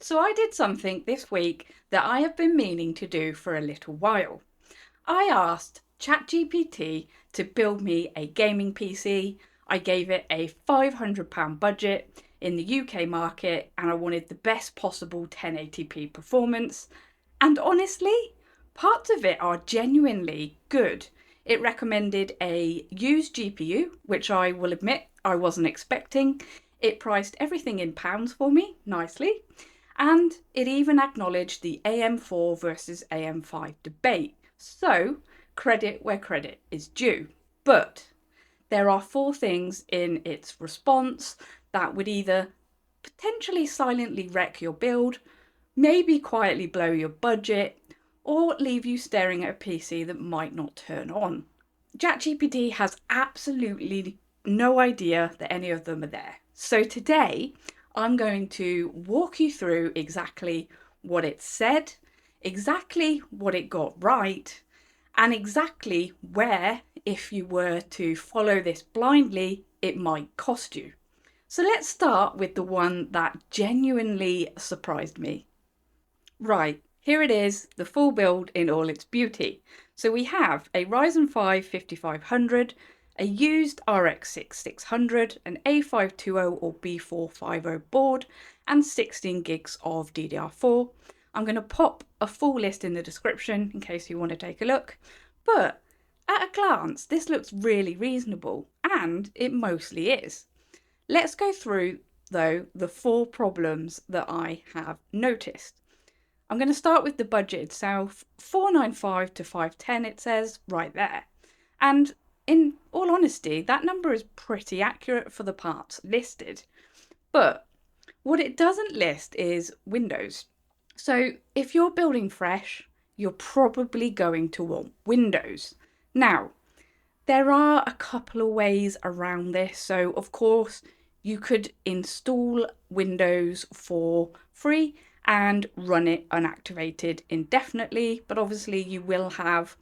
So I did something this week that I have been meaning to do for a little while. I asked ChatGPT to build me a gaming PC. I gave it a £500 budget in the UK market and I wanted the best possible 1080p performance. And honestly, parts of it are genuinely good. It recommended a used GPU, which I will admit I wasn't expecting. It priced everything in pounds for me nicely. And it even acknowledged the AM4 versus AM5 debate. So, credit where credit is due. But there are four things in its response that would either potentially silently wreck your build, maybe quietly blow your budget, or leave you staring at a PC that might not turn on. ChatGPT has absolutely no idea that any of them are there. So today, I'm going to walk you through exactly what it said, exactly what it got right, and exactly where, if you were to follow this blindly, it might cost you. So let's start with the one that genuinely surprised me. Right, here it is, the full build in all its beauty. So we have a Ryzen 5 5500, a used RX 6600, an A520 or B450 board, and 16 gigs of DDR4. I'm going to pop a full list in the description in case you want to take a look. But at a glance, this looks really reasonable, and it mostly is. Let's go through, though, the four problems that I have noticed. I'm going to start with the budget itself, 495 to 510 it says right there. And in all honesty, that number is pretty accurate for the parts listed. But what it doesn't list is Windows. So if you're building fresh, you're probably going to want Windows. Now, there are a couple of ways around this. So of course, you could install Windows for free and run it unactivated indefinitely, but obviously you will have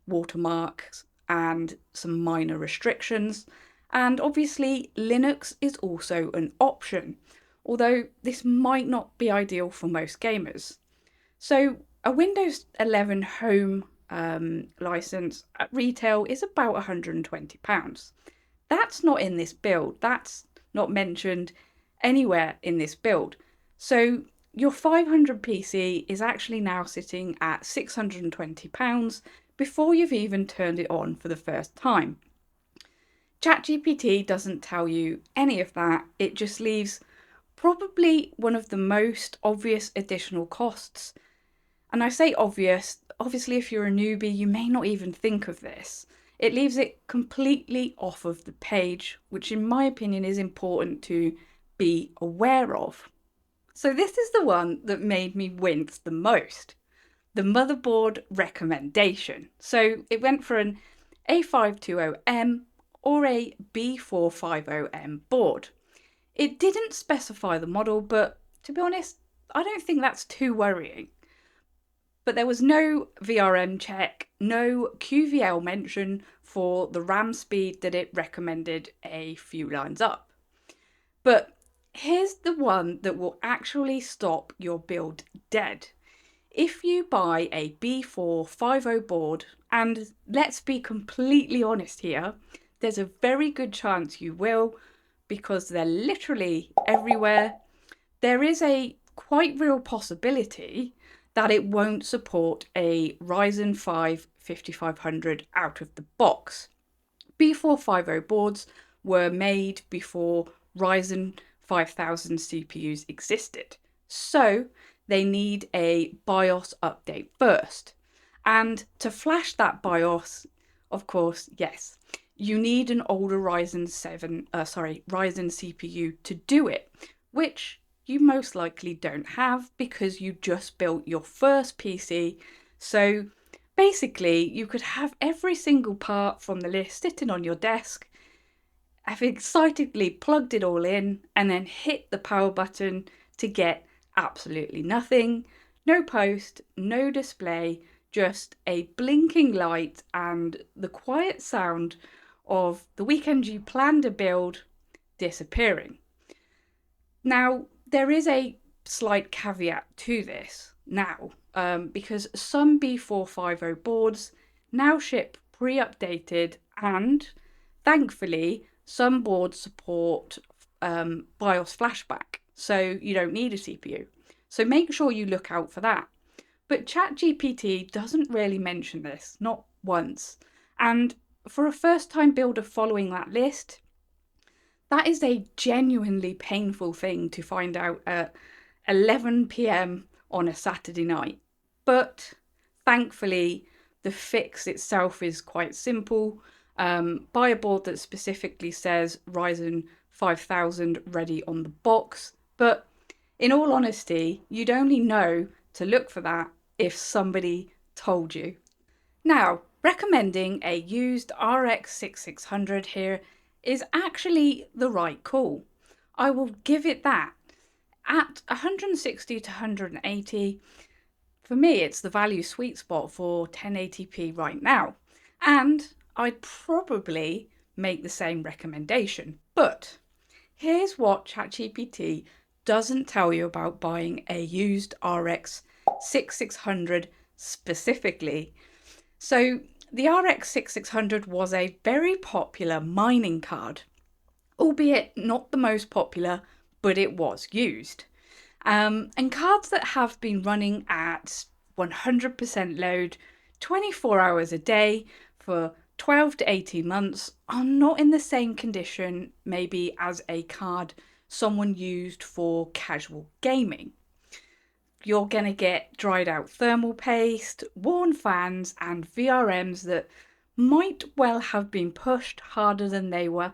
watermarks and some minor restrictions. And obviously Linux is also an option, although this might not be ideal for most gamers. So a Windows 11 home license at retail is about £120. That's not in this build. That's not mentioned anywhere in this build. So your 500 PC is actually now sitting at £620 before you've even turned it on for the first time. ChatGPT doesn't tell you any of that. It just leaves probably one of the most obvious additional costs. And I say obvious, obviously if you're a newbie, you may not even think of this. It leaves it completely off of the page, which in my opinion is important to be aware of. So this is the one that made me wince the most. The motherboard recommendation. So it went for an A520M or a B450M board. It didn't specify the model, but to be honest, I don't think that's too worrying. But there was no VRM check, no QVL mention for the RAM speed that it recommended a few lines up. But here's the one that will actually stop your build dead. If you buy a B450 board, and let's be completely honest here, there's a very good chance you will, because they're literally everywhere, there is a quite real possibility that it won't support a Ryzen 5 5500 out of the box. B450 boards were made before Ryzen 5000 CPUs existed, so they need a BIOS update first. And to flash that BIOS, of course, yes, you need an older Ryzen CPU to do it, which you most likely don't have because you just built your first PC. So basically, you could have every single part from the list sitting on your desk, have excitedly plugged it all in, and then hit the power button to get absolutely nothing. No post, no display, just a blinking light and the quiet sound of the weekend you planned to build disappearing. Now, there is a slight caveat to this now, because some B450 boards now ship pre-updated, and thankfully some boards support BIOS flashback, so you don't need a CPU. So make sure you look out for that. But ChatGPT doesn't really mention this, not once. And for a first-time builder following that list, that is a genuinely painful thing to find out at 11 p.m. on a Saturday night. But thankfully, the fix itself is quite simple. Buy a board that specifically says Ryzen 5000 ready on the box. But in all honesty, you'd only know to look for that if somebody told you. Now, recommending a used RX 6600 here is actually the right call. I will give it that. At 160 to 180, for me, it's the value sweet spot for 1080p right now. And I'd probably make the same recommendation. But here's what ChatGPT doesn't tell you about buying a used RX 6600 specifically. So the RX 6600 was a very popular mining card, albeit not the most popular, but it was used. And cards that have been running at 100% load 24 hours a day for 12 to 18 months are not in the same condition maybe as a card someone used for casual gaming. You're going to get dried out thermal paste, worn fans, and VRMs that might well have been pushed harder than they were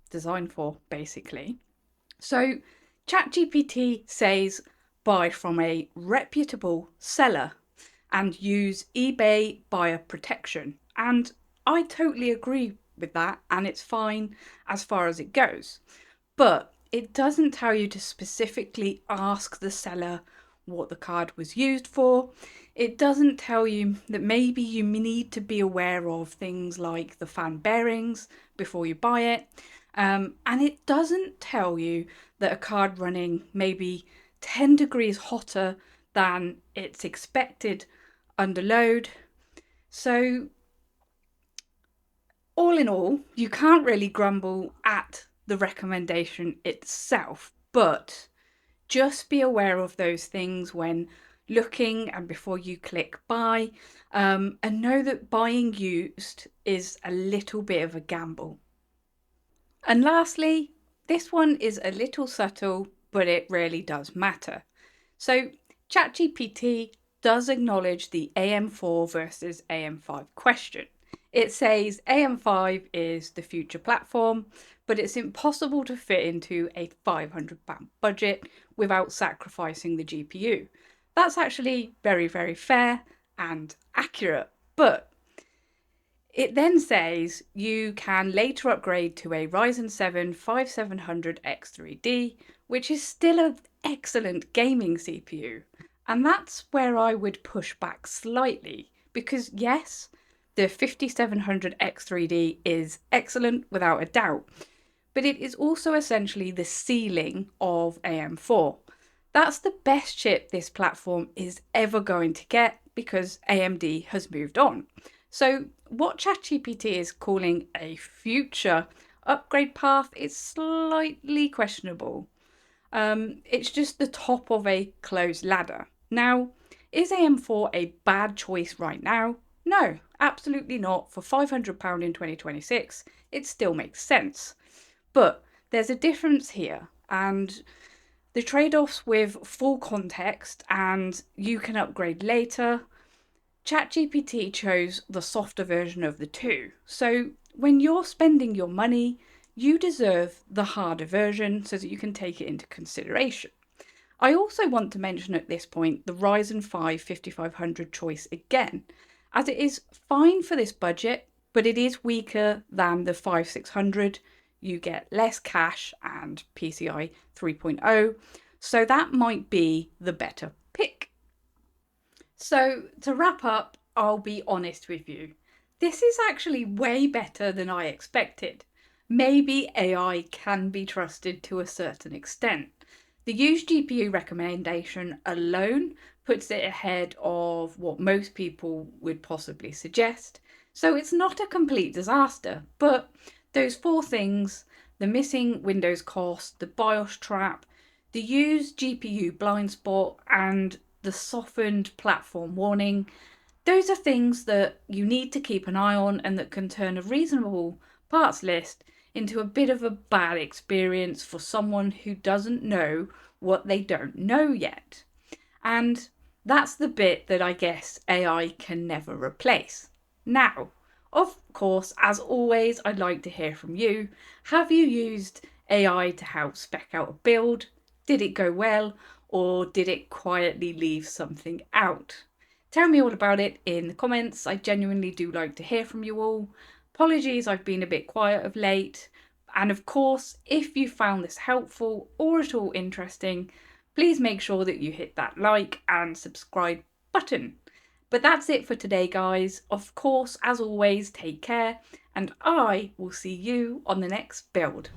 designed for, basically. So ChatGPT says buy from a reputable seller and use eBay buyer protection. And I totally agree with that, and it's fine as far as it goes. But it doesn't tell you to specifically ask the seller what the card was used for. It doesn't tell you that maybe you need to be aware of things like the fan bearings before you buy it. And it doesn't tell you that a card running maybe 10 degrees hotter than it's expected under load. So all in all, you can't really grumble at the recommendation itself, but just be aware of those things when looking and before you click buy, and know that buying used is a little bit of a gamble. And lastly, this one is a little subtle, but it really does matter. So ChatGPT does acknowledge the AM4 versus AM5 question. It says AM5 is the future platform, but it's impossible to fit into a £500 budget without sacrificing the GPU. That's actually very, very fair and accurate, but it then says you can later upgrade to a Ryzen 7 5700X3D, which is still an excellent gaming CPU. And that's where I would push back slightly, because yes, the 5700X3D is excellent without a doubt, but it is also essentially the ceiling of AM4. That's the best chip this platform is ever going to get because AMD has moved on. So what ChatGPT is calling a future upgrade path is slightly questionable. It's just the top of a closed ladder. Now, is AM4 a bad choice right now? No, absolutely not. For £500 in 2026, it still makes sense. But there's a difference here, and the trade-offs with full context and you can upgrade later. ChatGPT chose the softer version of the two. So when you're spending your money, you deserve the harder version so that you can take it into consideration. I also want to mention at this point the Ryzen 5 5500 choice again, as it is fine for this budget, but it is weaker than the 5600. You get less cache and PCI 3.0, so that might be the better pick. So to wrap up, I'll be honest with you. This is actually way better than I expected. Maybe AI can be trusted to a certain extent. The used GPU recommendation alone puts it ahead of what most people would possibly suggest. So it's not a complete disaster, but those four things, the missing Windows cost, the BIOS trap, the used GPU blind spot, and the softened platform warning, those are things that you need to keep an eye on and that can turn a reasonable parts list into a bit of a bad experience for someone who doesn't know what they don't know yet. And that's the bit that I guess AI can never replace. Now, of course, as always, I'd like to hear from you. Have you used AI to help spec out a build? Did it go well, or did it quietly leave something out? Tell me all about it in the comments. I genuinely do like to hear from you all. Apologies, I've been a bit quiet of late. And of course, if you found this helpful or at all interesting, please make sure that you hit that like and subscribe button. But that's it for today, guys. Of course, as always, take care, and I will see you on the next build.